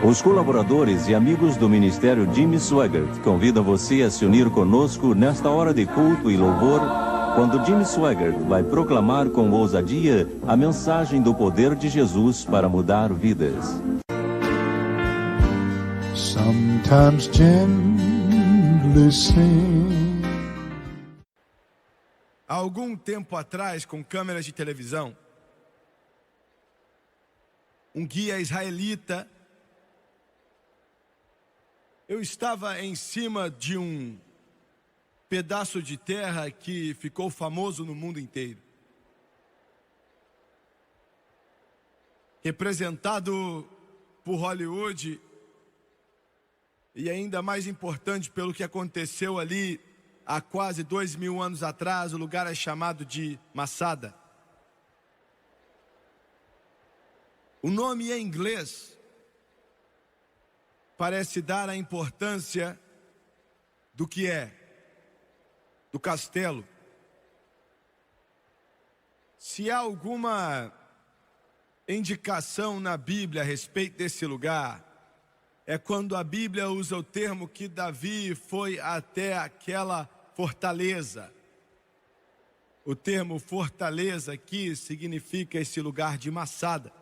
Os colaboradores e amigos do Ministério Jimmy Swaggart convidam você a se unir conosco nesta hora de culto e louvor, quando Jimmy Swaggart vai proclamar com ousadia a mensagem do poder de Jesus para mudar vidas. Sometimes gently sing. Há algum tempo atrás, com câmeras de televisão, um guia israelita, eu estava em cima de um pedaço de terra que ficou famoso no mundo inteiro, representado por Hollywood, e ainda mais importante pelo que aconteceu ali há quase 2000 anos atrás. O lugar é chamado de Masada. O nome em inglês parece dar a importância do que é, do castelo. Se há alguma indicação na Bíblia a respeito desse lugar, é quando a Bíblia usa o termo que Davi foi até aquela fortaleza. O termo fortaleza aqui significa esse lugar de Masada.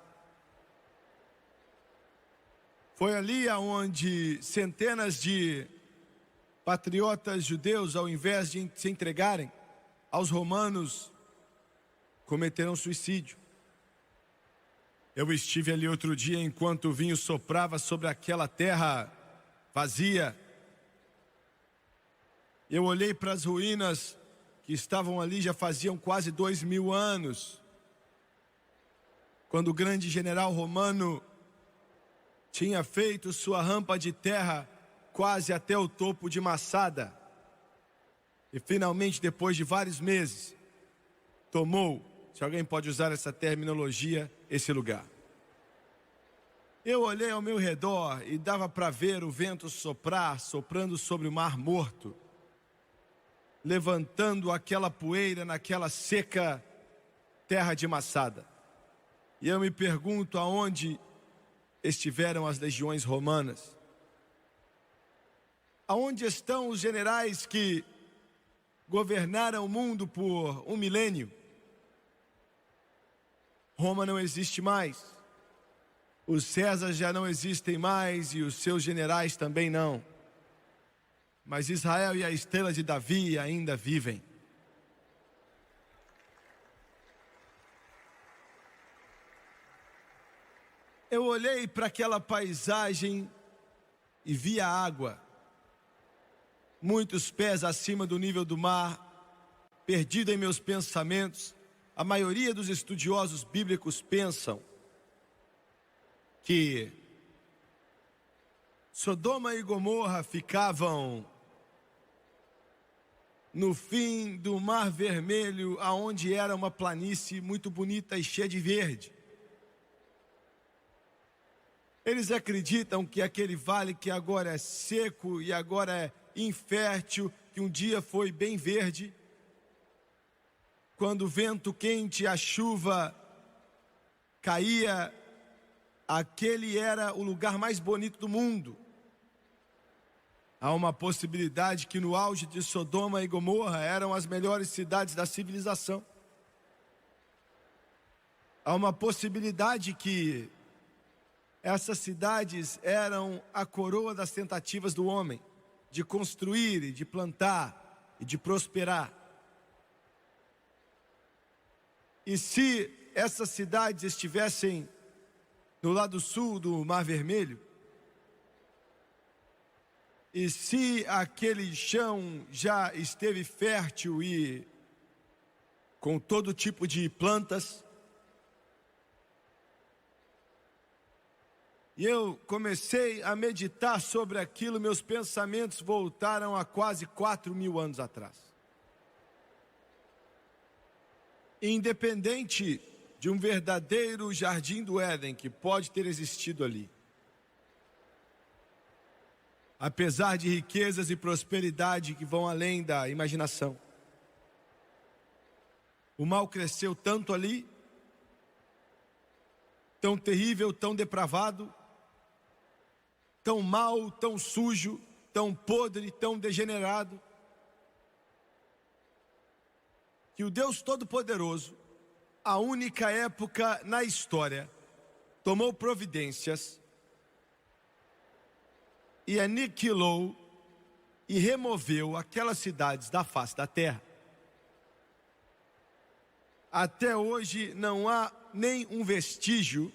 Foi ali onde centenas de patriotas judeus, ao invés de se entregarem aos romanos, cometeram suicídio. Eu estive ali outro dia enquanto o vinho soprava sobre aquela terra vazia. Eu olhei para as ruínas que estavam ali já faziam quase 2000 anos, quando o grande general romano tinha feito sua rampa de terra quase até o topo de Masada. E finalmente, depois de vários meses, tomou, se alguém pode usar essa terminologia, esse lugar. Eu olhei ao meu redor e dava para ver o vento soprar, soprando sobre o Mar Morto, levantando aquela poeira naquela seca terra de Masada. E eu me pergunto aonde estiveram as legiões romanas? Aonde estão os generais que governaram o mundo por 1 milênio? Roma não existe mais. Os Césares já não existem mais e os seus generais também não. Mas Israel e a estrela de Davi ainda vivem. Eu olhei para aquela paisagem e vi a água, muitos pés acima do nível do mar, perdido em meus pensamentos. A maioria dos estudiosos bíblicos pensam que Sodoma e Gomorra ficavam no fim do Mar Vermelho, aonde era uma planície muito bonita e cheia de verde. Eles acreditam que aquele vale que agora é seco e agora é infértil, que um dia foi bem verde, quando o vento quente e a chuva caía, aquele era o lugar mais bonito do mundo. Há uma possibilidade que no auge de Sodoma e Gomorra eram as melhores cidades da civilização. Há uma possibilidade que essas cidades eram a coroa das tentativas do homem de construir e de plantar e de prosperar. E se essas cidades estivessem no lado sul do Mar Vermelho, e se aquele chão já esteve fértil e com todo tipo de plantas, e eu comecei a meditar sobre aquilo, meus pensamentos voltaram a quase 4000 anos atrás. Independente de um verdadeiro jardim do Éden que pode ter existido ali, apesar de riquezas e prosperidade que vão além da imaginação, o mal cresceu tanto ali, tão terrível, tão depravado, tão mau, tão sujo, tão podre, tão degenerado, que o Deus Todo-Poderoso, a única época na história, tomou providências e aniquilou e removeu aquelas cidades da face da terra. Até hoje não há nem um vestígio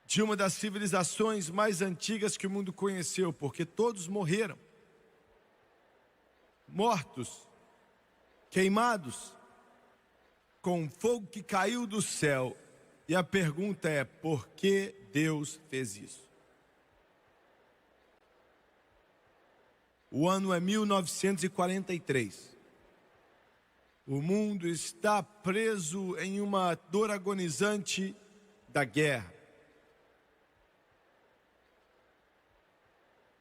de uma das civilizações mais antigas que o mundo conheceu, porque todos morreram, mortos, queimados, com fogo que caiu do céu. E a pergunta é: por que Deus fez isso? O ano é 1943. O mundo está preso em uma dor agonizante da guerra.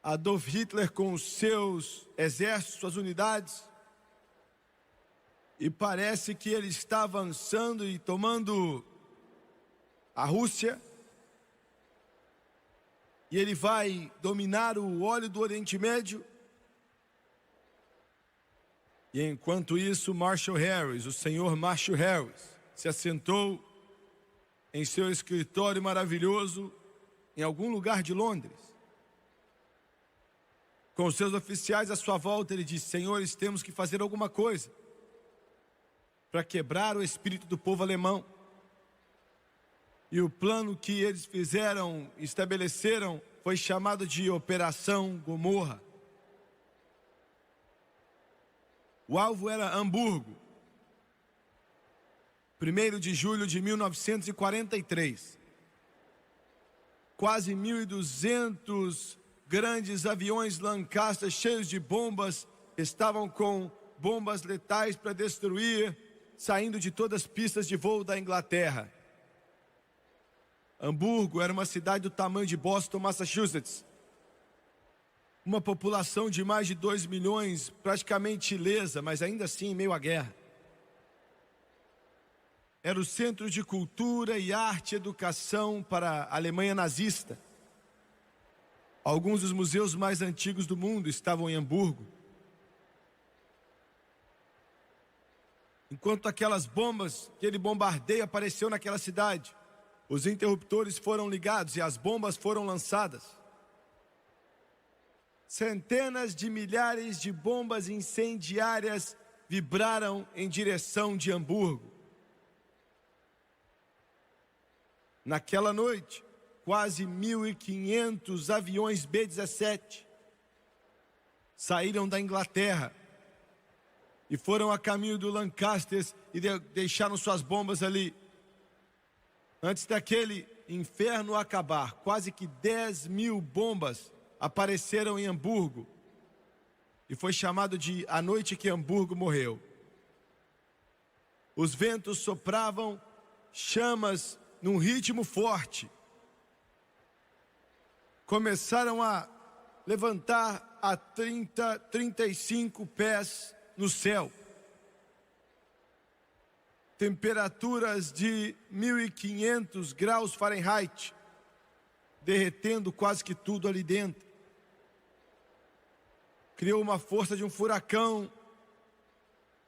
Adolf Hitler, com os seus exércitos, suas unidades, e parece que ele está avançando e tomando a Rússia, e ele vai dominar o óleo do Oriente Médio. E enquanto isso, Marshall Harris, o senhor Marshall Harris, se assentou em seu escritório maravilhoso em algum lugar de Londres. Com os seus oficiais à sua volta, ele disse: senhores, temos que fazer alguma coisa para quebrar o espírito do povo alemão. E o plano que eles fizeram, estabeleceram, foi chamado de Operação Gomorra. O alvo era Hamburgo. 1º de julho de 1943. Quase 1.200 grandes aviões Lancaster cheios de bombas estavam com bombas letais para destruir, saindo de todas as pistas de voo da Inglaterra. Hamburgo era uma cidade do tamanho de Boston, Massachusetts. Uma população de mais de 2 milhões, praticamente ilesa, mas ainda assim em meio à guerra. Era o centro de cultura e arte e educação para a Alemanha nazista. Alguns dos museus mais antigos do mundo estavam em Hamburgo. Enquanto aquelas bombas, aquele bombardeio apareceu naquela cidade, os interruptores foram ligados e as bombas foram lançadas. Centenas de milhares de bombas incendiárias vibraram em direção de Hamburgo. Naquela noite, quase 1.500 aviões B-17 saíram da Inglaterra e foram a caminho do Lancaster e deixaram suas bombas ali. Antes daquele inferno acabar, quase que 10.000 bombas apareceram em Hamburgo e foi chamado de a noite que Hamburgo morreu. Os ventos sopravam chamas num ritmo forte. Começaram a levantar a 30, 35 pés no céu. Temperaturas de 1.500 graus Fahrenheit, derretendo quase que tudo ali dentro. Criou uma força de um furacão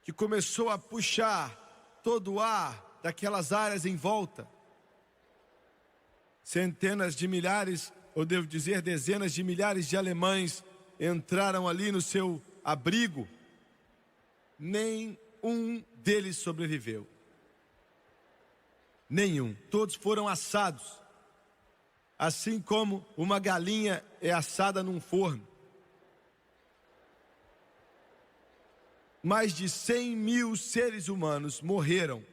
que começou a puxar todo o ar daquelas áreas em volta. Centenas de milhares, ou devo dizer dezenas de milhares de alemães entraram ali no seu abrigo. Nenhum deles sobreviveu. Nenhum. Todos foram assados, assim como uma galinha é assada num forno. Mais de 100.000 seres humanos morreram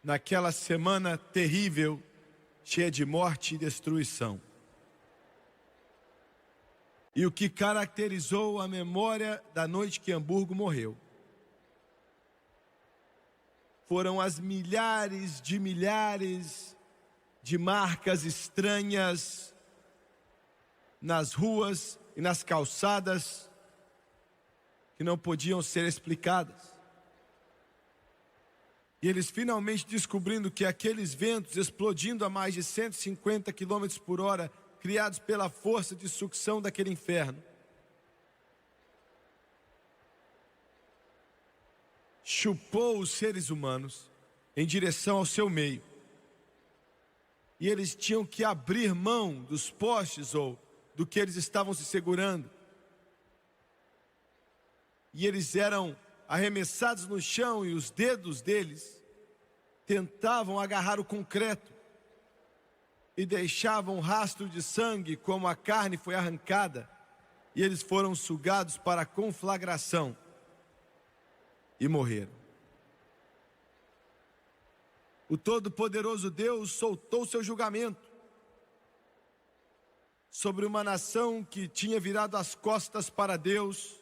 naquela semana terrível, cheia de morte e destruição. E o que caracterizou a memória da noite que Hamburgo morreu foram as milhares de marcas estranhas nas ruas e nas calçadas que não podiam ser explicadas. E eles finalmente descobrindo que aqueles ventos explodindo a mais de 150 km por hora, criados pela força de sucção daquele inferno, chupou os seres humanos em direção ao seu meio. E eles tinham que abrir mão dos postes ou do que eles estavam se segurando. E eles eram arremessados no chão e os dedos deles tentavam agarrar o concreto e deixavam rastro de sangue como a carne foi arrancada, e eles foram sugados para a conflagração e morreram. O Todo-Poderoso Deus soltou seu julgamento sobre uma nação que tinha virado as costas para Deus,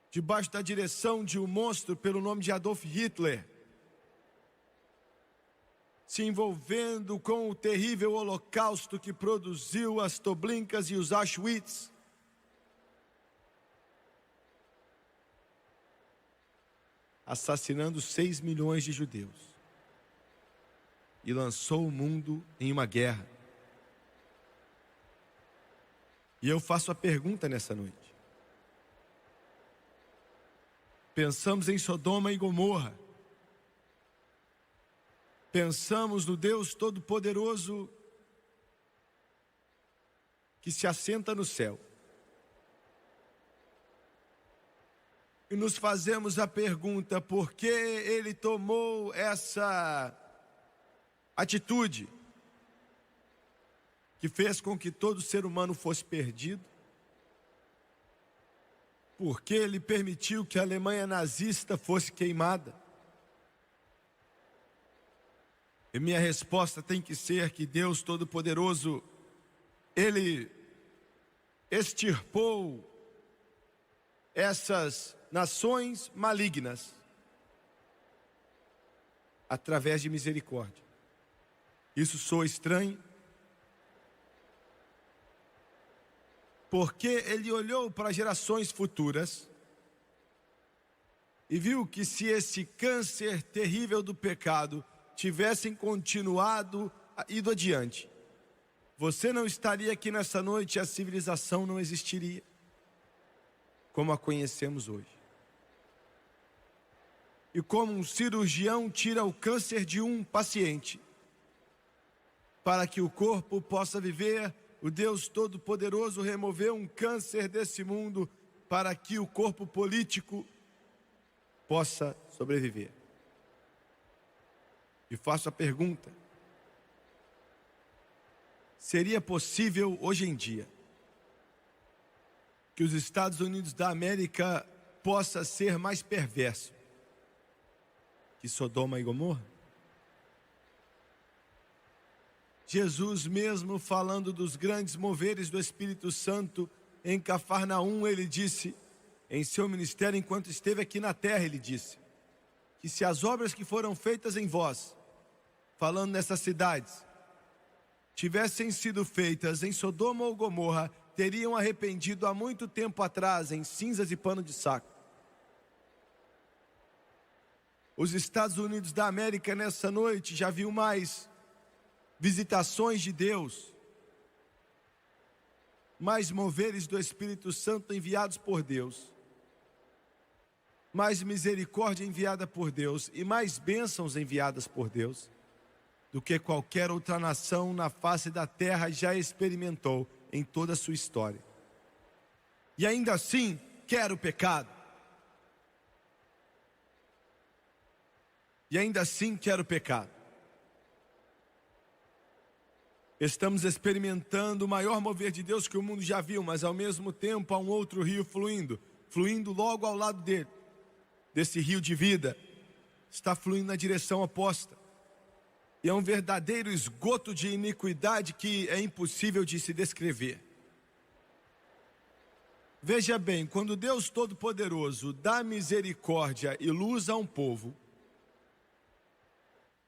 debaixo da direção de um monstro pelo nome de Adolf Hitler, se envolvendo com o terrível holocausto que produziu as Toblincas e os Auschwitz. Assassinando 6 milhões de judeus. E lançou o mundo em uma guerra. E eu faço a pergunta nessa noite. Pensamos em Sodoma e Gomorra. Pensamos no Deus Todo-Poderoso que se assenta no céu. E nos fazemos a pergunta: por que ele tomou essa atitude que fez com que todo ser humano fosse perdido? Por que ele permitiu que a Alemanha nazista fosse queimada? E minha resposta tem que ser que Deus Todo-Poderoso, ele extirpou essas nações malignas através de misericórdia. Isso soa estranho? Porque ele olhou para gerações futuras e viu que se esse câncer terrível do pecado tivessem continuado, ido adiante, você não estaria aqui nessa noite e a civilização não existiria como a conhecemos hoje. E como um cirurgião tira o câncer de um paciente para que o corpo possa viver, o Deus Todo-Poderoso removeu um câncer desse mundo para que o corpo político possa sobreviver. E faço a pergunta: seria possível hoje em dia que os Estados Unidos da América possa ser mais perverso que Sodoma e Gomorra? Jesus mesmo, falando dos grandes moveres do Espírito Santo em Cafarnaum, ele disse, em seu ministério enquanto esteve aqui na terra, ele disse que se as obras que foram feitas em vós, falando nessas cidades, tivessem sido feitas em Sodoma ou Gomorra, teriam arrependido há muito tempo atrás em cinzas e pano de saco. Os Estados Unidos da América nessa noite já viu mais visitações de Deus, mais moveres do Espírito Santo enviados por Deus, mais misericórdia enviada por Deus e mais bênçãos enviadas por Deus do que qualquer outra nação na face da terra já experimentou em toda a sua história. E ainda assim quer o pecado. E ainda assim quer o pecado. Estamos experimentando o maior mover de Deus que o mundo já viu, mas ao mesmo tempo há um outro rio fluindo logo ao lado dele. Desse rio de vida, está fluindo na direção oposta. E é um verdadeiro esgoto de iniquidade que é impossível de se descrever. Veja bem, quando Deus Todo-Poderoso dá misericórdia e luz a um povo,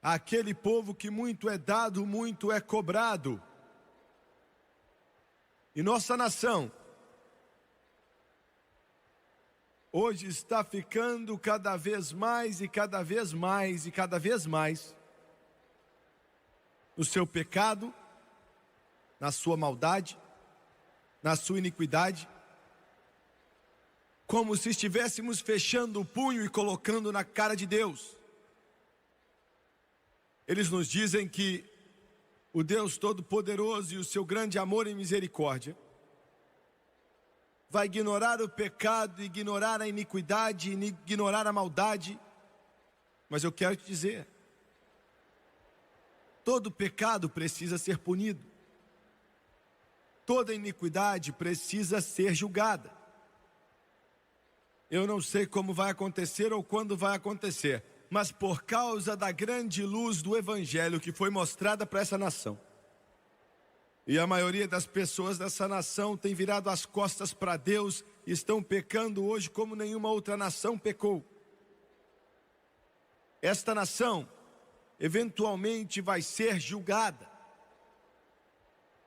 aquele povo que muito é dado, muito é cobrado. E nossa nação hoje está ficando cada vez mais e cada vez mais e cada vez mais no seu pecado, na sua maldade, na sua iniquidade, como se estivéssemos fechando o punho e colocando na cara de Deus. Eles nos dizem que o Deus Todo-Poderoso e o seu grande amor e misericórdia vai ignorar o pecado, ignorar a iniquidade, ignorar a maldade. Mas eu quero te dizer, todo pecado precisa ser punido. Toda iniquidade precisa ser julgada. Eu não sei como vai acontecer ou quando vai acontecer, mas por causa da grande luz do Evangelho que foi mostrada para essa nação, e a maioria das pessoas dessa nação tem virado as costas para Deus e estão pecando hoje como nenhuma outra nação pecou. Esta nação eventualmente vai ser julgada.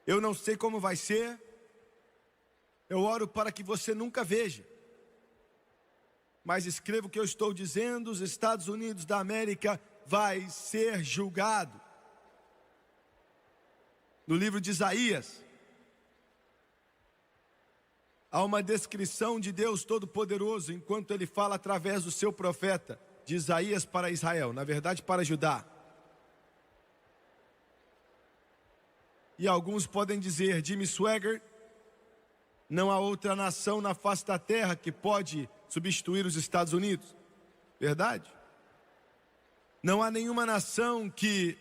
Eu não sei como vai ser. Eu oro para que você nunca veja. Mas escreva o que eu estou dizendo: os Estados Unidos da América vai ser julgado. No livro de Isaías, há uma descrição de Deus Todo-Poderoso, enquanto ele fala através do seu profeta, de Isaías para Israel, na verdade para Judá. E alguns podem dizer: Jimmy Swaggart, não há outra nação na face da terra que pode substituir os Estados Unidos. Verdade? Não há nenhuma nação que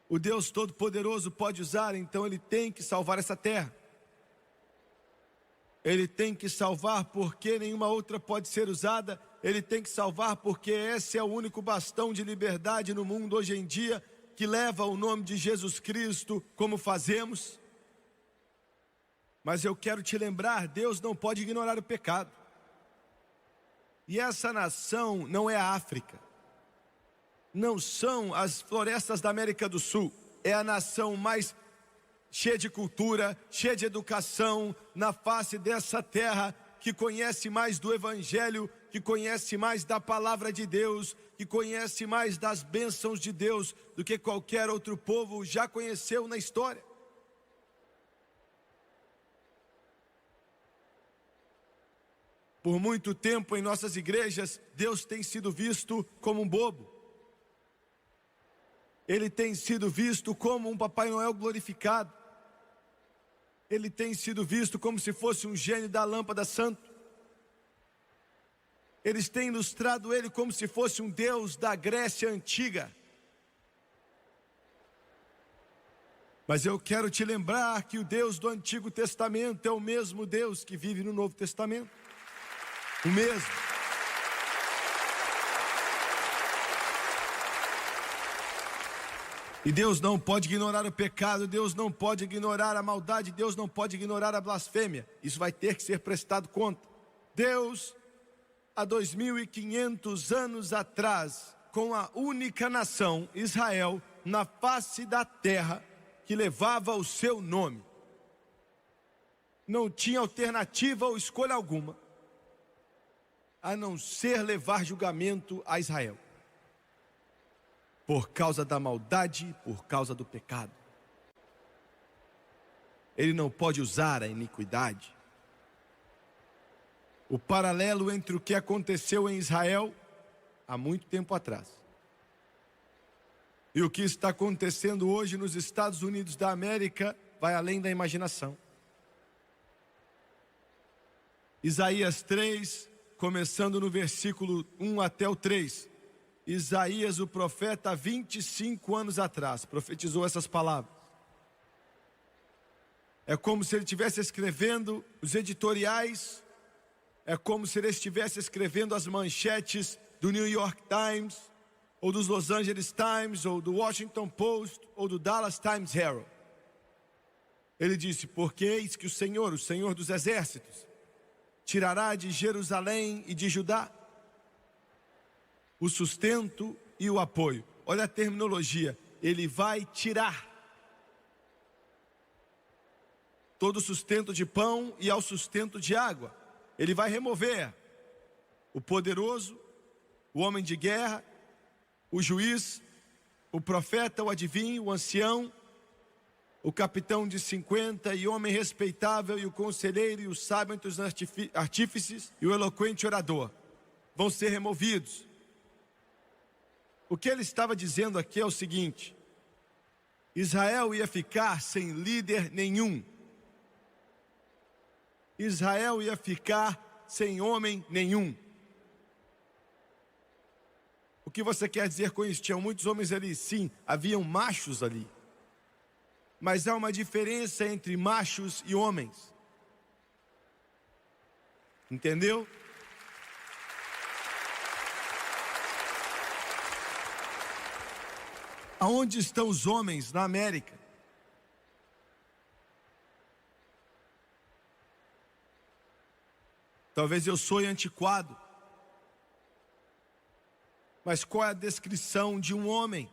o Deus Todo-Poderoso pode usar, então ele tem que salvar essa terra. Ele tem que salvar porque nenhuma outra pode ser usada. Ele tem que salvar porque esse é o único bastão de liberdade no mundo hoje em dia, que leva o nome de Jesus Cristo, como fazemos. Mas eu quero te lembrar, Deus não pode ignorar o pecado. E essa nação não é a África, não são as florestas da América do Sul. É a nação mais cheia de cultura, cheia de educação na face dessa terra, que conhece mais do Evangelho, que conhece mais da palavra de Deus, que conhece mais das bênçãos de Deus do que qualquer outro povo já conheceu na história. Por muito tempo em nossas igrejas, Deus tem sido visto como um bobo. Ele tem sido visto como um Papai Noel glorificado. Ele tem sido visto como se fosse um gênio da lâmpada santo. Eles têm ilustrado ele como se fosse um Deus da Grécia antiga. Mas eu quero te lembrar que o Deus do Antigo Testamento é o mesmo Deus que vive no Novo Testamento. O mesmo. E Deus não pode ignorar o pecado, Deus não pode ignorar a maldade, Deus não pode ignorar a blasfêmia. Isso vai ter que ser prestado conta. Deus, há 2.500 anos atrás, com a única nação, Israel, na face da terra, que levava o seu nome, não tinha alternativa ou escolha alguma, a não ser levar julgamento a Israel. Por causa da maldade, por causa do pecado. Ele não pode usar a iniquidade. O paralelo entre o que aconteceu em Israel há muito tempo atrás e o que está acontecendo hoje nos Estados Unidos da América vai além da imaginação. Isaías 3, começando no versículo 1 até o 3. Isaías, o profeta, há 25 anos atrás, profetizou essas palavras. É como se ele estivesse escrevendo os editoriais, é como se ele estivesse escrevendo as manchetes do New York Times, ou dos Los Angeles Times, ou do Washington Post, ou do Dallas Times Herald. Ele disse: porque eis que o Senhor dos exércitos, tirará de Jerusalém e de Judá o sustento e o apoio. Olha a terminologia, ele vai tirar todo o sustento de pão e ao sustento de água. Ele vai remover o poderoso, o homem de guerra, o juiz, o profeta, o adivinho, o ancião, o capitão de 50 e homem respeitável, e o conselheiro e o sábio entre os artífices e o eloquente orador vão ser removidos. O que ele estava dizendo aqui é o seguinte: Israel ia ficar sem líder nenhum. Israel ia ficar sem homem nenhum. O que você quer dizer com isso? Tinham muitos homens ali, sim, haviam machos ali. Mas há uma diferença entre machos e homens. Entendeu? Aonde estão os homens na América? Talvez eu soe antiquado, mas qual é a descrição de um homem?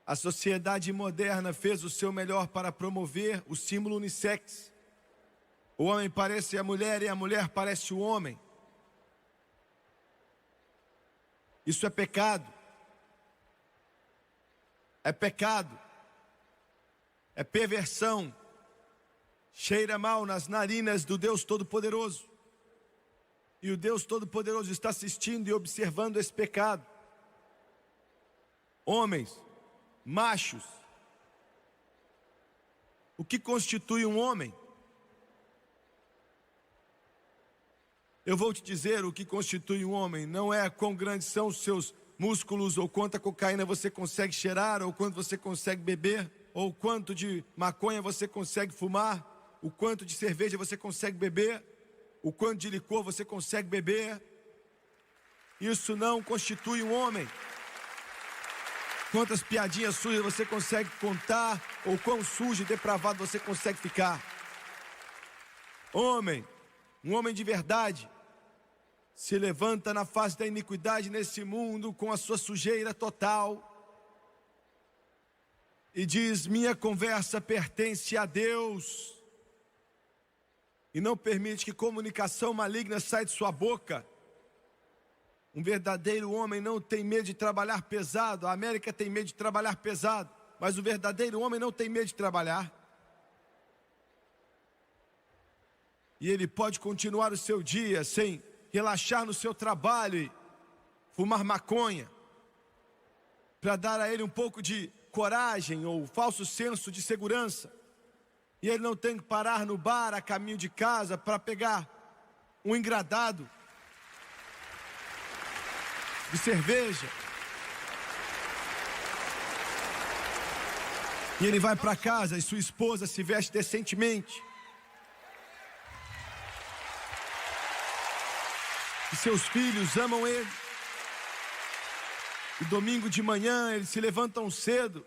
A sociedade moderna fez o seu melhor para promover o símbolo unissex. O homem parece a mulher e a mulher parece o homem. Isso é pecado. É pecado. É perversão. Cheira mal nas narinas do Deus Todo-Poderoso. E o Deus Todo-Poderoso está assistindo e observando esse pecado. Homens, machos. O que constitui um homem? Eu vou te dizer o que constitui um homem. Não é quão grandes são os seus músculos, ou quanta cocaína você consegue cheirar, ou quanto você consegue beber, ou quanto de maconha você consegue fumar, o quanto de cerveja você consegue beber, o quanto de licor você consegue beber. Isso não constitui um homem. Quantas piadinhas sujas você consegue contar, ou quão sujo e depravado você consegue ficar. Homem, um homem de verdade, se levanta na face da iniquidade nesse mundo com a sua sujeira total e diz: minha conversa pertence a Deus, e não permite que comunicação maligna saia de sua boca. Um verdadeiro homem não tem medo de trabalhar pesado. A América tem medo de trabalhar pesado, mas o verdadeiro homem não tem medo de trabalhar. E ele pode continuar o seu dia sem relaxar no seu trabalho e fumar maconha, para dar a ele um pouco de coragem ou falso senso de segurança. E ele não tem que parar no bar a caminho de casa para pegar um engradado de cerveja. E ele vai para casa e sua esposa se veste decentemente. E seus filhos amam ele. E domingo de manhã eles se levantam cedo,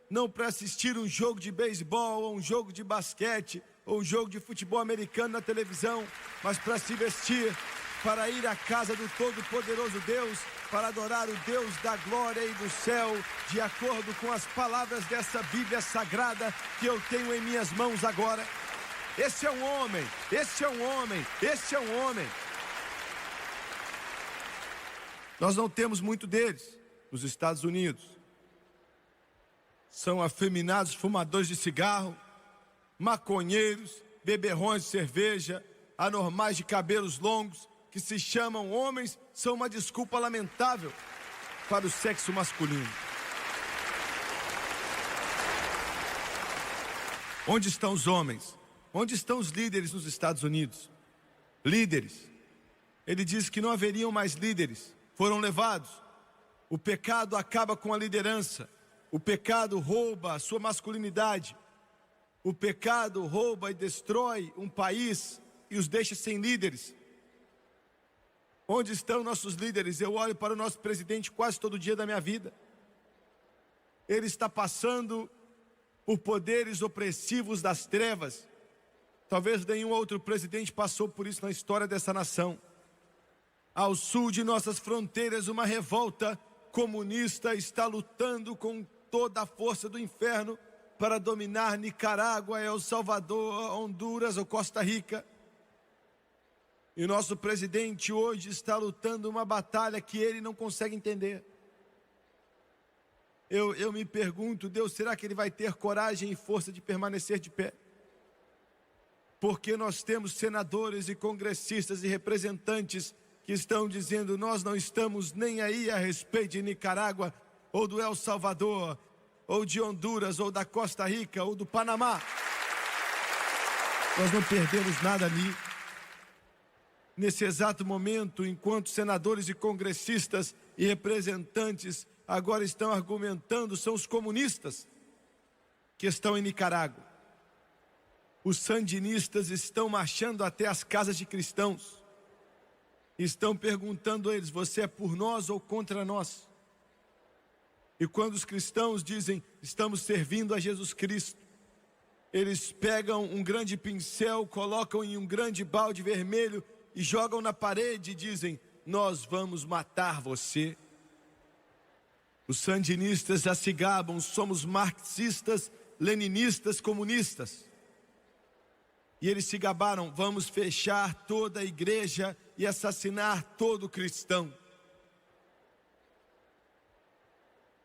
não para assistir um jogo de beisebol, ou um jogo de basquete, ou um jogo de futebol americano na televisão, mas para se vestir, para ir à casa do Todo-Poderoso Deus, para adorar o Deus da glória e do céu, de acordo com as palavras dessa Bíblia Sagrada que eu tenho em minhas mãos agora. Esse é um homem, esse é um homem, esse é um homem. Nós não temos muito deles nos Estados Unidos. São afeminados fumadores de cigarro, maconheiros, beberrões de cerveja, anormais de cabelos longos, que se chamam homens, são uma desculpa lamentável para o sexo masculino. Onde estão os homens? Onde estão os líderes nos Estados Unidos? Líderes. Ele diz que não haveriam mais líderes. Foram levados. O pecado acaba com a liderança. O pecado rouba a sua masculinidade. O pecado rouba e destrói um país e os deixa sem líderes. Onde estão nossos líderes? Eu olho para o nosso presidente quase todo dia da minha vida. Ele está passando por poderes opressivos das trevas. Talvez nenhum outro presidente passou por isso na história dessa nação. Ao sul de nossas fronteiras, uma revolta comunista está lutando com toda a força do inferno para dominar Nicarágua, El Salvador, Honduras ou Costa Rica. E nosso presidente hoje está lutando uma batalha que ele não consegue entender. Eu me pergunto, Deus, será que ele vai ter coragem e força de permanecer de pé? Porque nós temos senadores e congressistas e representantes que estão dizendo: nós não estamos nem aí a respeito de Nicarágua, ou do El Salvador, ou de Honduras, ou da Costa Rica, ou do Panamá. Nós não perdemos nada ali. Nesse exato momento, enquanto senadores e congressistas e representantes agora estão argumentando, são os comunistas que estão em Nicarágua. Os sandinistas estão marchando até as casas de cristãos. Estão perguntando a eles: você é por nós ou contra nós? E quando os cristãos dizem: estamos servindo a Jesus Cristo, eles pegam um grande pincel, colocam em um grande balde vermelho e jogam na parede e dizem: nós vamos matar você. Os sandinistas já se gabam: somos marxistas, leninistas, comunistas. E eles se gabaram: vamos fechar toda a igreja e assassinar todo cristão.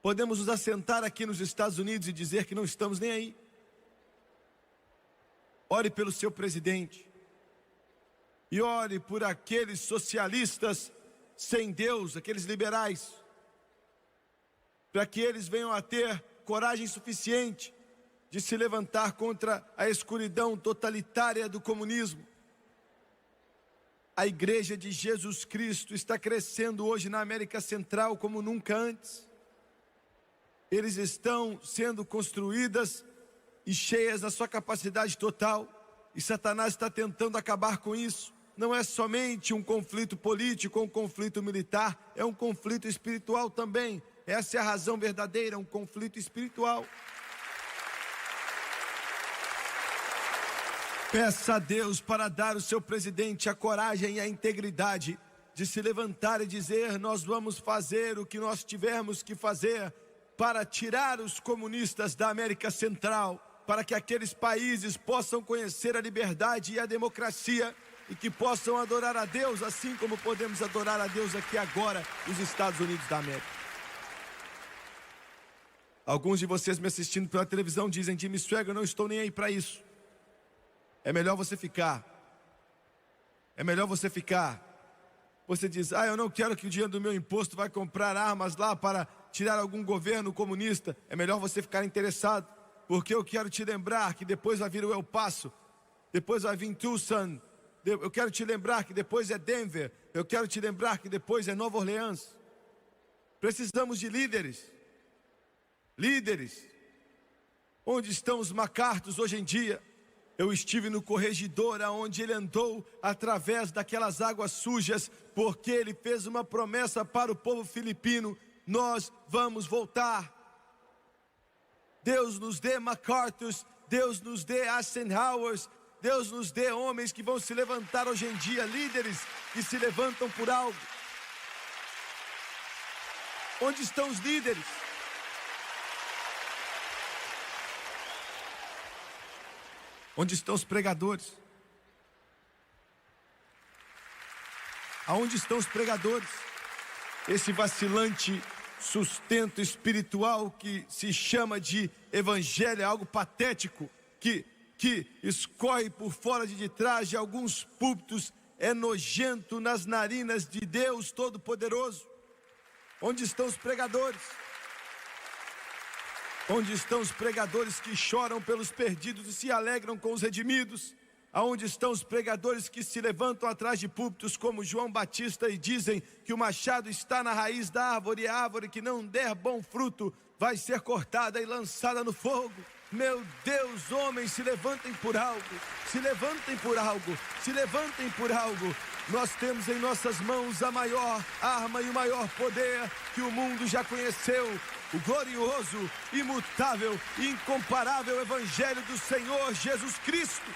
Podemos nos assentar aqui nos Estados Unidos e dizer que não estamos nem aí. Ore pelo seu presidente. E ore por aqueles socialistas sem Deus, aqueles liberais, para que eles venham a ter coragem suficiente de se levantar contra a escuridão totalitária do comunismo. A Igreja de Jesus Cristo está crescendo hoje na América Central como nunca antes. Eles estão sendo construídas e cheias na sua capacidade total, e Satanás está tentando acabar com isso. Não é somente um conflito político ou um conflito militar, é um conflito espiritual também. Essa é a razão verdadeira, um conflito espiritual. Peça a Deus para dar ao seu presidente a coragem e a integridade de se levantar e dizer: nós vamos fazer o que nós tivermos que fazer para tirar os comunistas da América Central, para que aqueles países possam conhecer a liberdade e a democracia e que possam adorar a Deus, assim como podemos adorar a Deus aqui agora, nos Estados Unidos da América. Alguns de vocês me assistindo pela televisão dizem: Jimmy Swaggart, eu não estou nem aí para isso. É melhor você ficar. É melhor você ficar. Você diz: eu não quero que o dinheiro do meu imposto vai comprar armas lá para tirar algum governo comunista. É melhor você ficar interessado, porque eu quero te lembrar que depois vai vir o El Paso, depois vai vir Tucson, eu quero te lembrar que depois é Denver, eu quero te lembrar que depois é Nova Orleans. Precisamos de líderes. Líderes. Onde estão os MacArthurs hoje em dia? Eu estive no corregedor aonde ele andou através daquelas águas sujas, porque ele fez uma promessa para o povo filipino: nós vamos voltar. Deus nos dê MacArthurs, Deus nos dê Eisenhowers, Deus nos dê homens que vão se levantar hoje em dia, líderes que se levantam por algo. Onde estão os líderes? Onde estão os pregadores? Aonde estão os pregadores? Esse vacilante sustento espiritual que se chama de evangelho é algo patético, que escorre por fora de trás de alguns púlpitos, é nojento nas narinas de Deus Todo-Poderoso. Onde estão os pregadores? Onde estão os pregadores que choram pelos perdidos e se alegram com os redimidos? Aonde estão os pregadores que se levantam atrás de púlpitos como João Batista e dizem que o machado está na raiz da árvore e a árvore que não der bom fruto vai ser cortada e lançada no fogo? Meu Deus, homens, se levantem por algo, se levantem por algo, se levantem por algo. Nós temos em nossas mãos a maior arma e o maior poder que o mundo já conheceu: o glorioso, imutável e incomparável Evangelho do Senhor Jesus Cristo.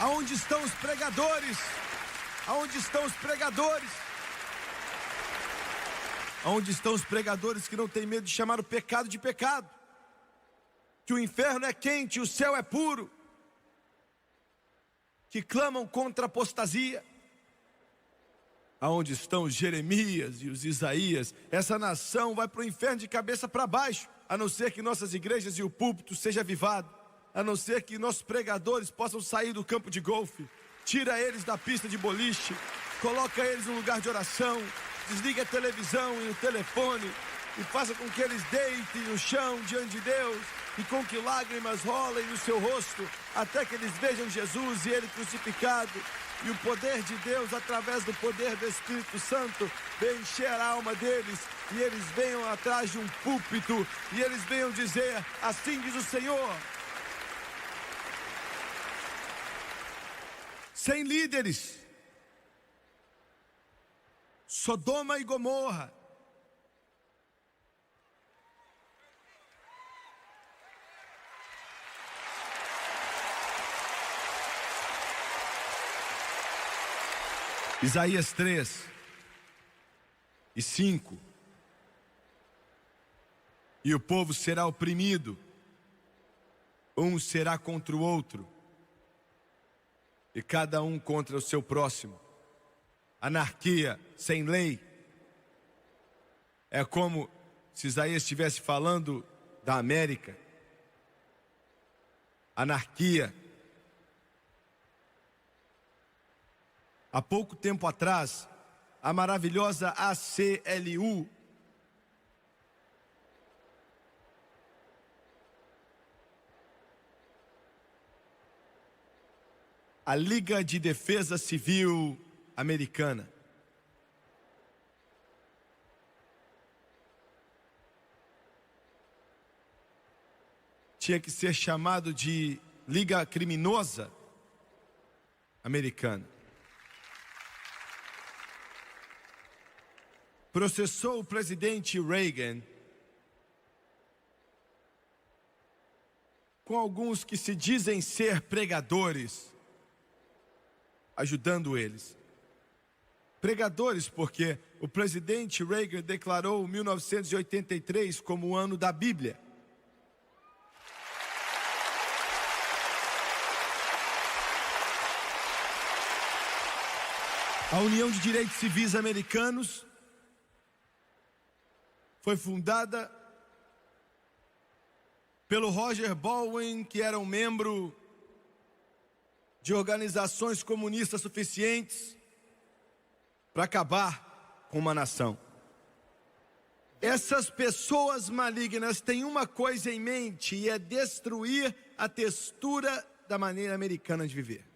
Aonde estão os pregadores? Aonde estão os pregadores? Aonde estão os pregadores que não têm medo de chamar o pecado de pecado? Que o inferno é quente e o céu é puro. que clamam contra a apostasia. Aonde estão os Jeremias e os Isaías, essa nação vai para o inferno de cabeça para baixo, a não ser que nossas igrejas e o púlpito seja avivado, a não ser que nossos pregadores possam sair do campo de golfe, tira eles da pista de boliche, coloca eles no lugar de oração, desliga a televisão e o telefone e faça com que eles deitem no chão diante de Deus e com que lágrimas rolem no seu rosto até que eles vejam Jesus e Ele crucificado e o poder de Deus através do poder do Espírito Santo venha encher a alma deles e eles venham atrás de um púlpito e eles venham dizer: assim diz o Senhor. Sem líderes, Sodoma e Gomorra, Isaías 3 e 5. E o povo será oprimido, um será contra o outro, e cada um contra o seu próximo. Anarquia sem lei. É como se Isaías estivesse falando da América. Anarquia. Há pouco tempo atrás, a maravilhosa ACLU a Liga de Defesa Civil Americana tinha que ser chamado de Liga Criminosa Americana. Processou o presidente Reagan com alguns que se dizem ser pregadores, ajudando eles. Pregadores porque o presidente Reagan declarou 1983 como o ano da Bíblia. A União de Direitos Civis Americanos foi fundada pelo Roger Baldwin, que era um membro de organizações comunistas suficientes para acabar com uma nação. Essas pessoas malignas têm uma coisa em mente e é destruir a textura da maneira americana de viver.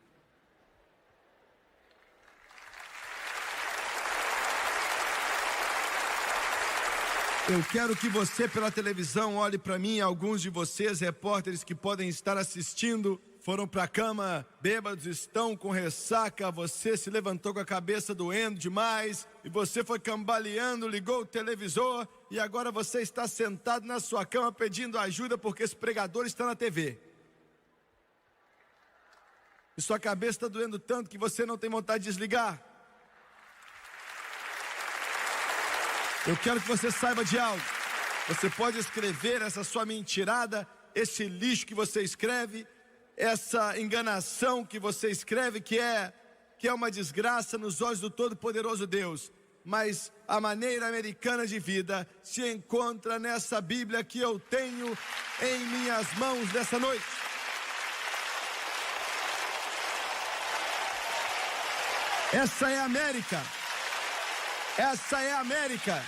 Eu quero que você pela televisão olhe para mim. Alguns de vocês, repórteres que podem estar assistindo, foram para a cama bêbados, estão com ressaca, você se levantou com a cabeça doendo demais e você foi cambaleando, ligou o televisor e agora você está sentado na sua cama pedindo ajuda porque esse pregador está na TV. E sua cabeça está doendo tanto que você não tem vontade de desligar. Eu quero que você saiba de algo. Você pode escrever essa sua mentirada, esse lixo que você escreve, essa enganação que você escreve, que é uma desgraça nos olhos do Todo-Poderoso Deus. Mas a maneira americana de vida se encontra nessa Bíblia que eu tenho em minhas mãos nessa noite. Essa é a América. Essa é a América.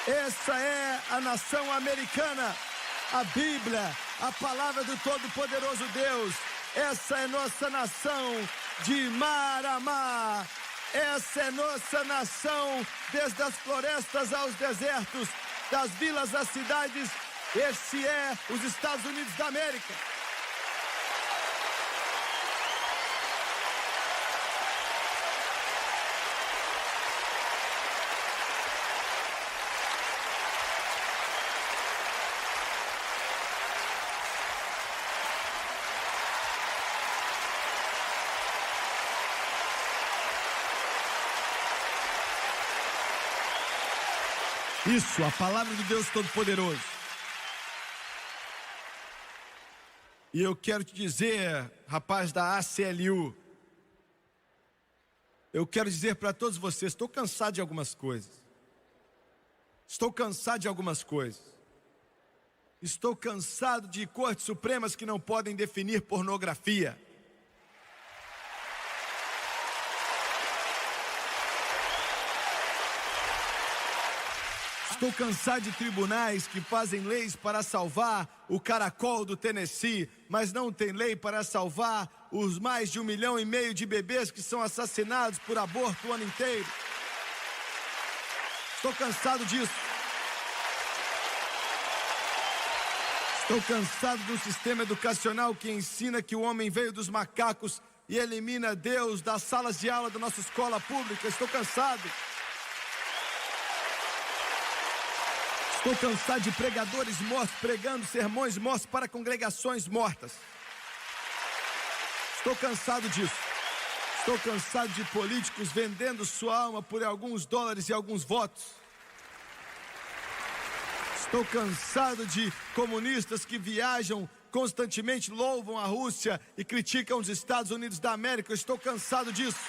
Essa é a nação americana. A Bíblia, a palavra do Todo-Poderoso Deus. Essa é nossa nação de mar a mar. Essa é nossa nação desde as florestas aos desertos, das vilas às cidades. Esse é os Estados Unidos da América. Isso, a palavra do Deus Todo-Poderoso. E eu quero te dizer, rapaz da ACLU, eu quero dizer para todos vocês, estou cansado de algumas coisas. Estou cansado de algumas coisas. Estou cansado de cortes supremas que não podem definir pornografia. Estou cansado de tribunais que fazem leis para salvar o caracol do Tennessee, mas não tem lei para salvar os mais de 1,5 milhão de bebês que são assassinados por aborto o ano inteiro. Estou cansado disso. Estou cansado do sistema educacional que ensina que o homem veio dos macacos e elimina Deus das salas de aula da nossa escola pública. Estou cansado. Estou cansado de pregadores mortos pregando sermões mortos para congregações mortas. Estou cansado disso. Estou cansado de políticos vendendo sua alma por alguns dólares e alguns votos. Estou cansado de comunistas que viajam constantemente, louvam a Rússia e criticam os Estados Unidos da América. Eu estou cansado disso.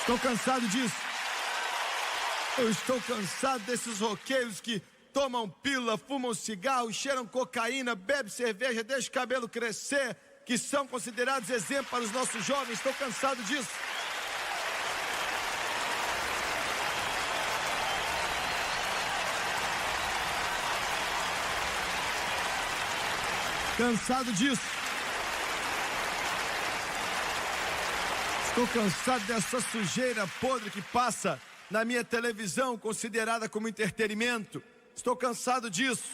Estou cansado disso. Eu estou cansado desses roqueiros que tomam pílula, fumam cigarro, cheiram cocaína, bebem cerveja, deixam o cabelo crescer, que são considerados exemplo para os nossos jovens. Estou cansado disso. Cansado disso. Estou cansado dessa sujeira podre que passa na minha televisão, considerada como entretenimento. Estou cansado disso.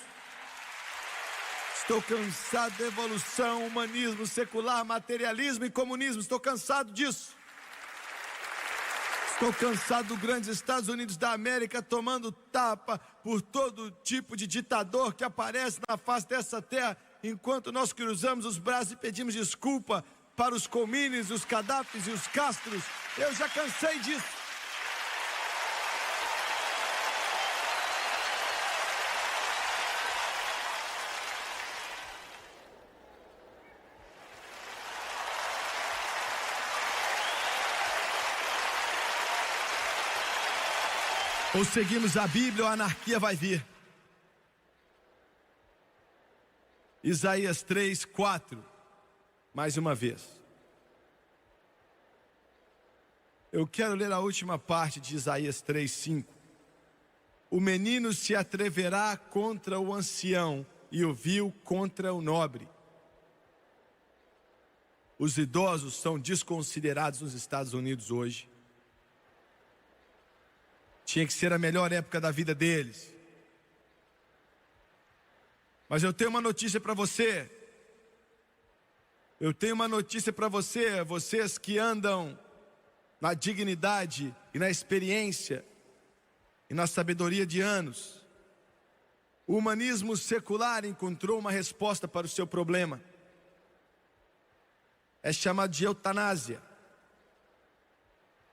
Estou cansado da evolução, humanismo, secular, materialismo e comunismo. Estou cansado disso. Estou cansado do grande Estados Unidos da América tomando tapa por todo tipo de ditador que aparece na face dessa terra, enquanto nós cruzamos os braços e pedimos desculpa para os Comines, os Gadafis e os Castros. Eu já cansei disso. Ou seguimos a Bíblia ou a anarquia vai vir. Isaías 3:4. Mais uma vez. Eu quero ler a última parte de Isaías 3:5. O menino se atreverá contra o ancião e o vil contra o nobre. Os idosos são desconsiderados nos Estados Unidos hoje. Tinha que ser a melhor época da vida deles. Mas eu tenho uma notícia para você. Eu tenho uma notícia para você, vocês que andam na dignidade e na experiência e na sabedoria de anos. O humanismo secular encontrou uma resposta para o seu problema. É chamado de eutanásia.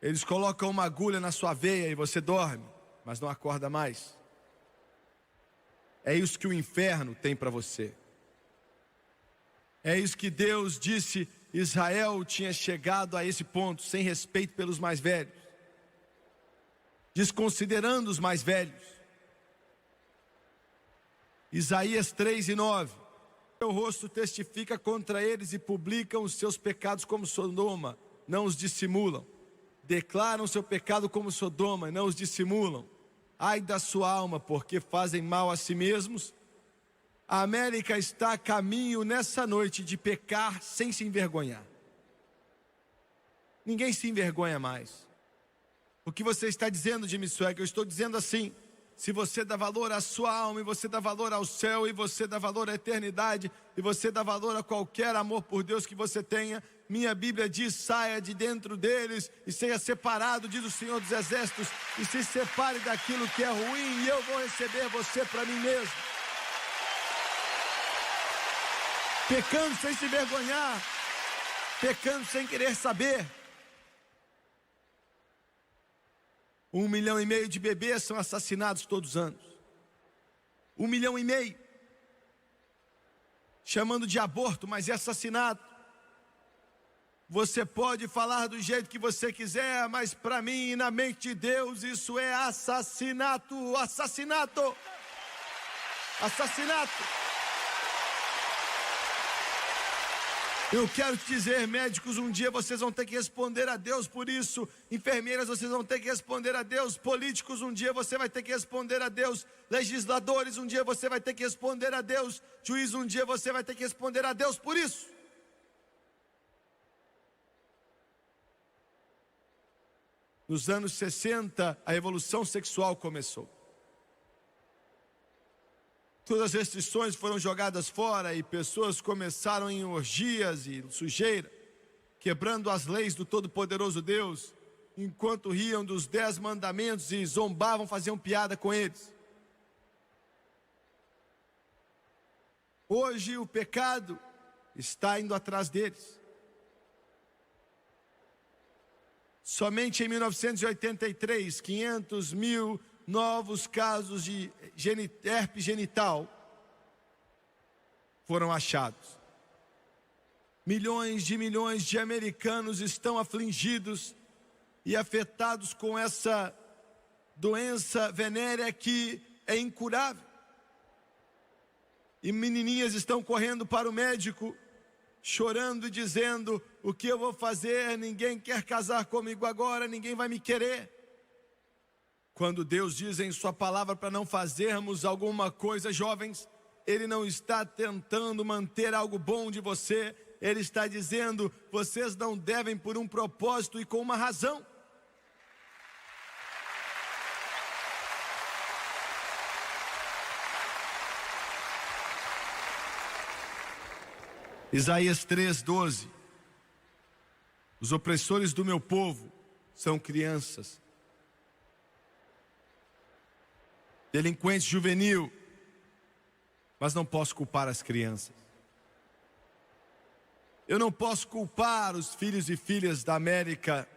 Eles colocam uma agulha na sua veia e você dorme, mas não acorda mais. É isso que o inferno tem para você. É isso que Deus disse, Israel tinha chegado a esse ponto, sem respeito pelos mais velhos, desconsiderando os mais velhos. Isaías 3:9. Seu rosto testifica contra eles e publicam os seus pecados como Sodoma, não os dissimulam. Declaram seu pecado como Sodoma, não os dissimulam. Ai da sua alma, porque fazem mal a si mesmos. A América está a caminho nessa noite de pecar sem se envergonhar. Ninguém se envergonha mais. O que você está dizendo, Jimmy Swaggart? Eu estou dizendo assim: se você dá valor à sua alma, e você dá valor ao céu, e você dá valor à eternidade, e você dá valor a qualquer amor por Deus que você tenha, minha Bíblia diz, saia de dentro deles e seja separado, diz o Senhor dos Exércitos, e se separe daquilo que é ruim, e eu vou receber você para mim mesmo. Pecando sem se envergonhar, pecando sem querer saber. 1,5 milhão de bebês são assassinados todos os anos. 1,5 milhão. Chamando de aborto, mas é assassinato. Você pode falar do jeito que você quiser, mas para mim e na mente de Deus isso é assassinato. Assassinato. Assassinato. Eu quero te dizer, médicos, um dia vocês vão ter que responder a Deus por isso. Enfermeiras, vocês vão ter que responder a Deus. Políticos, um dia você vai ter que responder a Deus. Legisladores, um dia você vai ter que responder a Deus. Juiz, um dia você vai ter que responder a Deus por isso. Nos anos 60, a revolução sexual começou. Todas as restrições foram jogadas fora e pessoas começaram em orgias e sujeira, quebrando as leis do Todo-Poderoso Deus, enquanto riam dos 10 mandamentos e zombavam, faziam piada com eles. Hoje o pecado está indo atrás deles. Somente em 1983, 500 mil novos casos de herpes genital foram achados. Milhões de americanos estão afligidos e afetados com essa doença venérea que é incurável. E menininhas estão correndo para o médico, chorando e dizendo: o que eu vou fazer? Ninguém quer casar comigo agora, ninguém vai me querer. Quando Deus diz em sua palavra para não fazermos alguma coisa, jovens, Ele não está tentando manter algo bom de você. Ele está dizendo: vocês não devem por um propósito e com uma razão. Isaías 3:12. Os opressores do meu povo são crianças. Delinquente juvenil, mas não posso culpar as crianças. Eu não posso culpar os filhos e filhas da América.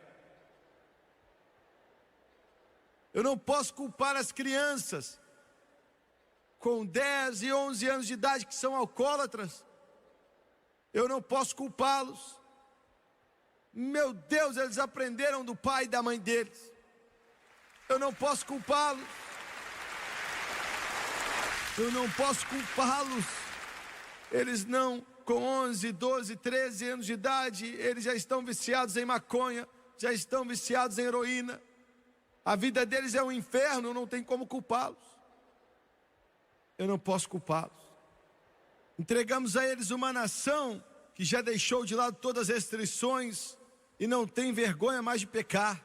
Eu não posso culpar as crianças com 10 e 11 anos de idade que são alcoólatras. Eu não posso culpá-los. Meu Deus, eles aprenderam do pai e da mãe deles. Eu não posso culpá-los. Eu não posso culpá-los. Eles não, com 11, 12, 13 anos de idade, eles já estão viciados em maconha, já estão viciados em heroína. A vida deles é um inferno, não tem como culpá-los. Eu não posso culpá-los. Entregamos a eles uma nação que já deixou de lado todas as restrições e não tem vergonha mais de pecar.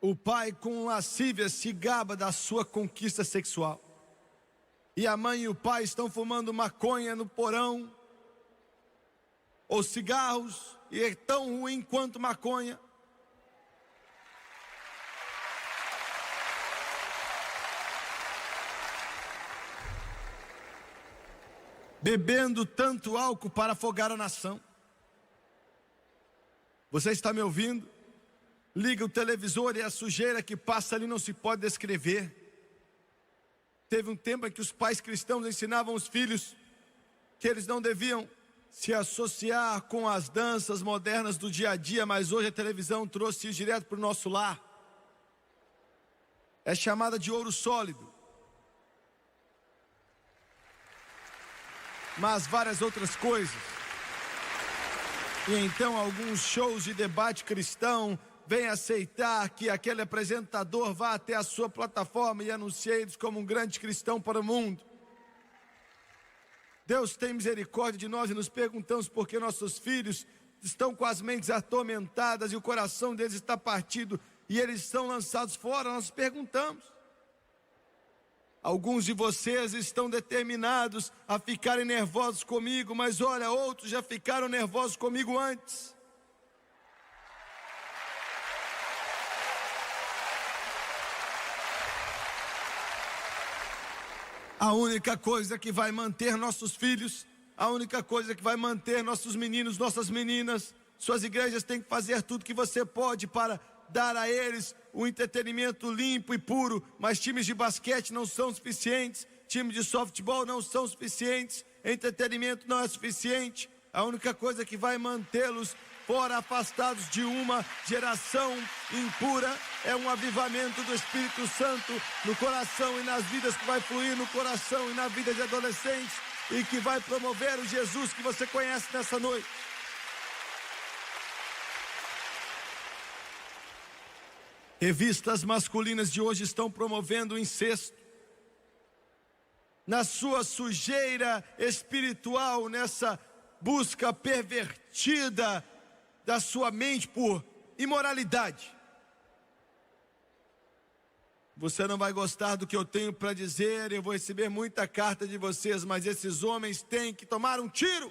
O pai com lascívia se gaba da sua conquista sexual. E a mãe e o pai estão fumando maconha no porão, ou cigarros, e é tão ruim quanto maconha. Bebendo tanto álcool para afogar a nação. Você está me ouvindo? Liga o televisor e a sujeira que passa ali não se pode descrever. Teve um tempo em que os pais cristãos ensinavam os filhos que eles não deviam se associar com as danças modernas do dia a dia, mas hoje a televisão trouxe isso direto para o nosso lar. É chamada de ouro sólido. Mas várias outras coisas. E então alguns shows de debate cristão vêm aceitar que aquele apresentador vá até a sua plataforma e anuncie eles como um grande cristão para o mundo. Deus tem misericórdia de nós e nos perguntamos por que nossos filhos estão com as mentes atormentadas e o coração deles está partido e eles são lançados fora. Nós perguntamos. Alguns de vocês estão determinados a ficarem nervosos comigo, mas olha, outros já ficaram nervosos comigo antes. A única coisa que vai manter nossos filhos, a única coisa que vai manter nossos meninos, nossas meninas, suas igrejas têm que fazer tudo que você pode para dar a eles um entretenimento limpo e puro, mas times de basquete não são suficientes, times de softball não são suficientes, entretenimento não é suficiente. A única coisa que vai mantê-los fora, afastados de uma geração impura, é um avivamento do Espírito Santo no coração e nas vidas, que vai fluir no coração e na vida de adolescentes e que vai promover o Jesus que você conhece nessa noite. Revistas masculinas de hoje estão promovendo o incesto. Na sua sujeira espiritual, nessa busca pervertida da sua mente por imoralidade. Você não vai gostar do que eu tenho para dizer, eu vou receber muita carta de vocês, mas esses homens têm que tomar um tiro.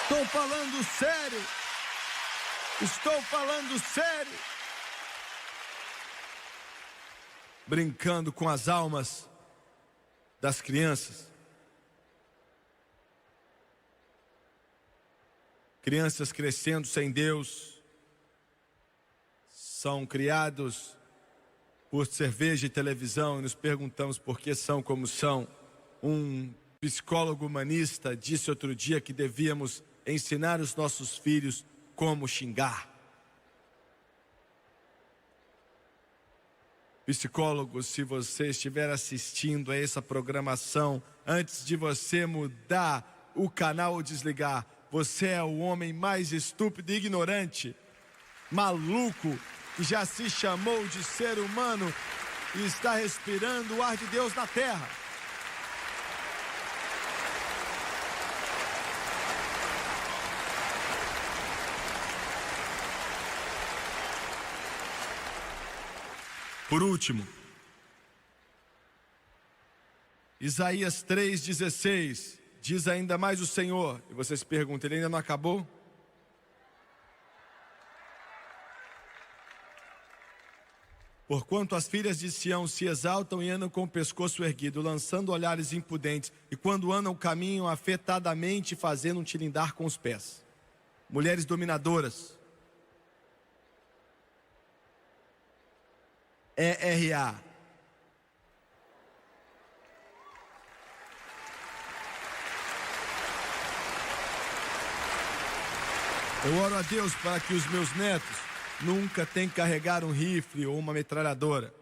Estou falando sério. Estou falando sério. Brincando com as almas das crianças. Crianças crescendo sem Deus são criados por cerveja e televisão, e nos perguntamos por que são como são. Um psicólogo humanista disse outro dia que devíamos ensinar os nossos filhos como xingar. Psicólogo, se você estiver assistindo a essa programação, antes de você mudar o canal ou desligar, você é o homem mais estúpido e ignorante, maluco, que já se chamou de ser humano e está respirando o ar de Deus na terra. Por último, Isaías 3,16, diz ainda mais o Senhor, e você se pergunta, ele ainda não acabou? Porquanto as filhas de Sião se exaltam e andam com o pescoço erguido, lançando olhares impudentes, e quando andam caminham afetadamente, fazendo um tilindar com os pés. Mulheres dominadoras. ERA. Eu oro a Deus para que os meus netos nunca tenham que carregar um rifle ou uma metralhadora,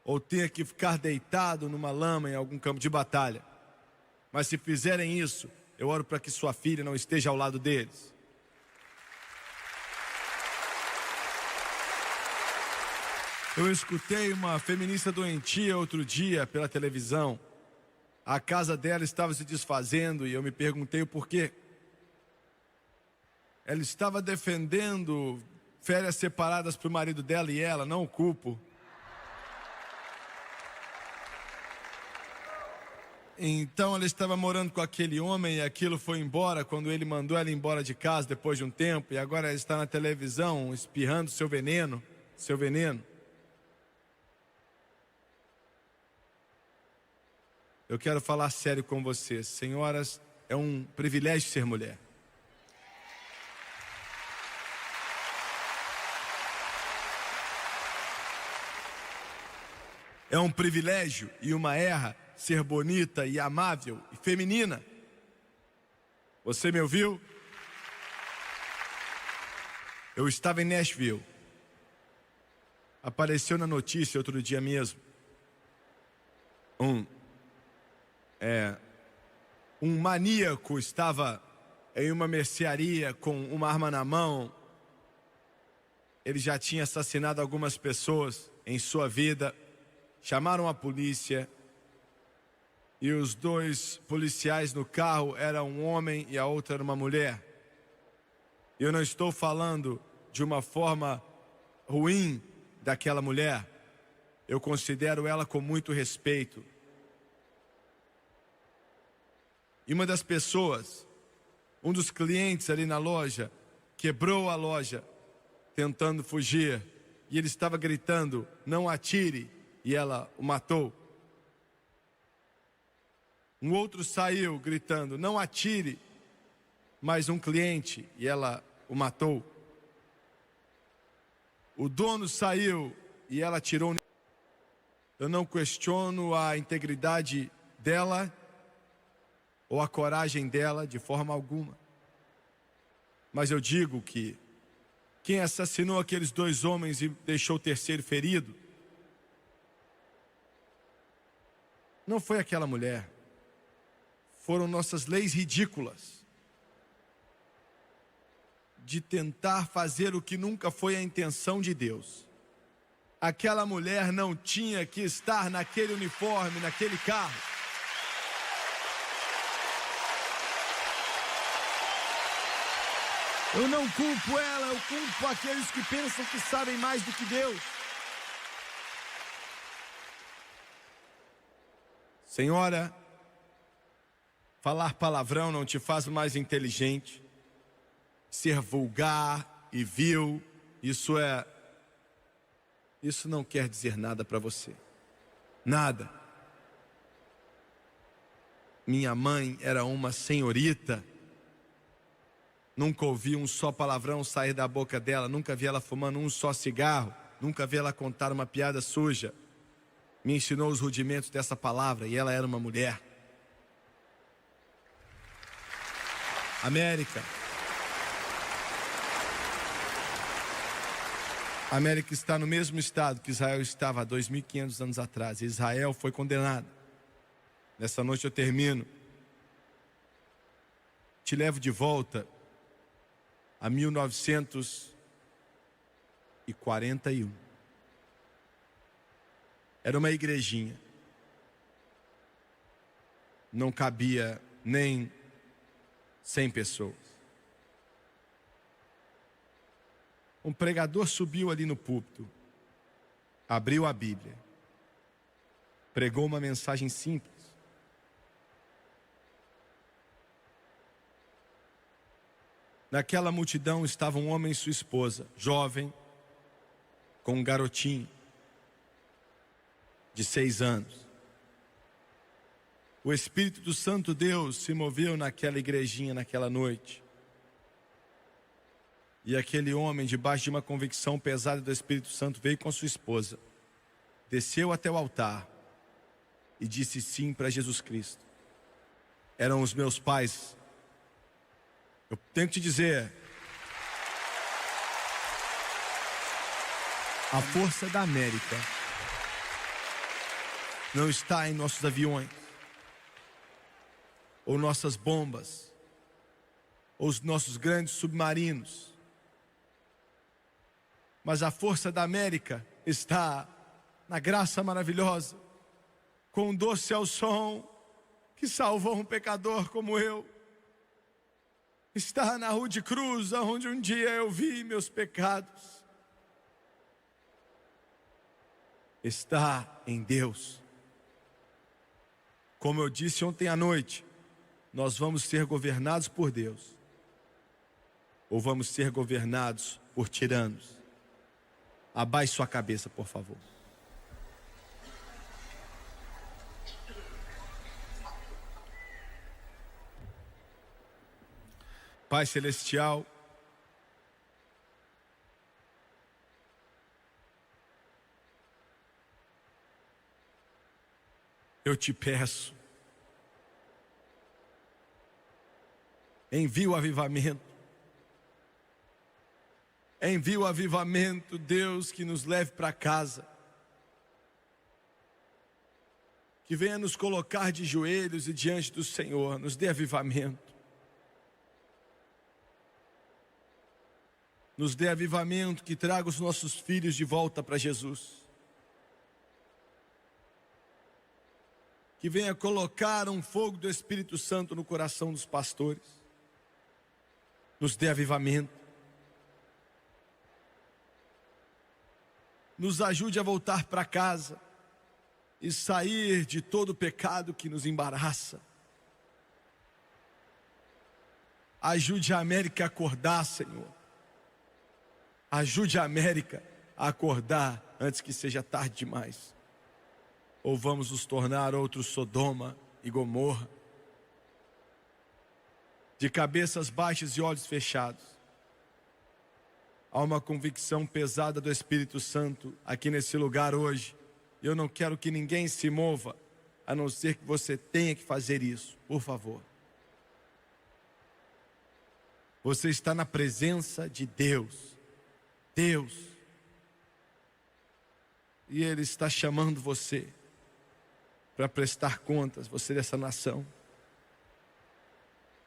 ou tenha que ficar deitado numa lama em algum campo de batalha. Mas se fizerem isso, eu oro para que sua filha não esteja ao lado deles. Eu escutei uma feminista doentia outro dia pela televisão. A casa dela estava se desfazendo e eu me perguntei o porquê. Ela estava defendendo férias separadas para o marido dela e ela, não o culpo. Então ela estava morando com aquele homem e aquilo foi embora quando ele mandou ela embora de casa depois de um tempo, e agora ela está na televisão espirrando seu veneno. Eu quero falar sério com vocês, senhoras, é um privilégio ser mulher. É um privilégio e uma honra ser bonita e amável e feminina. Você me ouviu? Eu estava em Nashville. Apareceu na notícia outro dia mesmo. Um maníaco estava em uma mercearia com uma arma na mão. Ele já tinha assassinado algumas pessoas em sua vida. Chamaram a polícia e os dois policiais no carro eram um homem e a outra era uma mulher. Eu não estou falando de uma forma ruim daquela mulher. Eu considero ela com muito respeito. E uma das pessoas, um dos clientes ali na loja, quebrou a loja tentando fugir. E ele estava gritando, não atire. E ela o matou. Um outro saiu gritando: não atire, mas um cliente, e ela o matou. O dono saiu e ela atirou. Eu não questiono a integridade dela ou a coragem dela de forma alguma. Mas eu digo que quem assassinou aqueles 2 homens e deixou o terceiro ferido não foi aquela mulher. Foram nossas leis ridículas de tentar fazer o que nunca foi a intenção de Deus. Aquela mulher não tinha que estar naquele uniforme, naquele carro. Eu não culpo ela, eu culpo aqueles que pensam que sabem mais do que Deus. Senhora, falar palavrão não te faz mais inteligente. Ser vulgar e vil, isso não quer dizer nada para você. Nada. Minha mãe era uma senhorita. Nunca ouvi um só palavrão sair da boca dela. Nunca vi ela fumando um só cigarro. Nunca vi ela contar uma piada suja. Me ensinou os rudimentos dessa palavra e ela era uma mulher. América. A América está no mesmo estado que Israel estava há 2.500 anos atrás. Israel foi condenado. Nessa noite eu termino. Te levo de volta a 1941. Era uma igrejinha. Não cabia nem 100 pessoas. Um pregador subiu ali no púlpito, abriu a Bíblia, pregou uma mensagem simples. Naquela multidão estava um homem e sua esposa, jovem, com um garotinho de 6 anos. O Espírito do Santo Deus se moveu naquela igrejinha naquela noite. E aquele homem, debaixo de uma convicção pesada do Espírito Santo, veio com sua esposa, desceu até o altar e disse sim para Jesus Cristo. Eram os meus pais. Eu tenho que te dizer, a força da América não está em nossos aviões, ou nossas bombas, ou os nossos grandes submarinos. Mas a força da América está na graça maravilhosa, com um doce ao som que salvou um pecador como eu. Está na Rude Cruz, onde um dia eu vi meus pecados. Está em Deus. Como eu disse ontem à noite, nós vamos ser governados por Deus, ou vamos ser governados por tiranos. Abaixe sua cabeça, por favor. Pai Celestial, eu te peço, envia o avivamento. Envia o avivamento, Deus, que nos leve para casa. Que venha nos colocar de joelhos e diante do Senhor, nos dê avivamento. Nos dê avivamento que traga os nossos filhos de volta para Jesus. Que venha colocar um fogo do Espírito Santo no coração dos pastores. Nos dê avivamento. Nos ajude a voltar para casa e sair de todo o pecado que nos embaraça. Ajude a América a acordar, Senhor. Ajude a América a acordar antes que seja tarde demais. Ou vamos nos tornar outro Sodoma e Gomorra, de cabeças baixas e olhos fechados. Há uma convicção pesada do Espírito Santo aqui nesse lugar hoje. Eu não quero que ninguém se mova, a não ser que você tenha que fazer isso, por favor. Você está na presença de Deus. Deus. E Ele está chamando você para prestar contas, você dessa nação.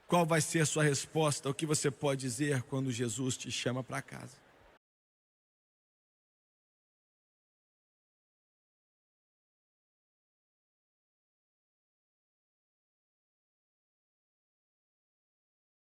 Qual vai ser a sua resposta? O que você pode dizer quando Jesus te chama para casa?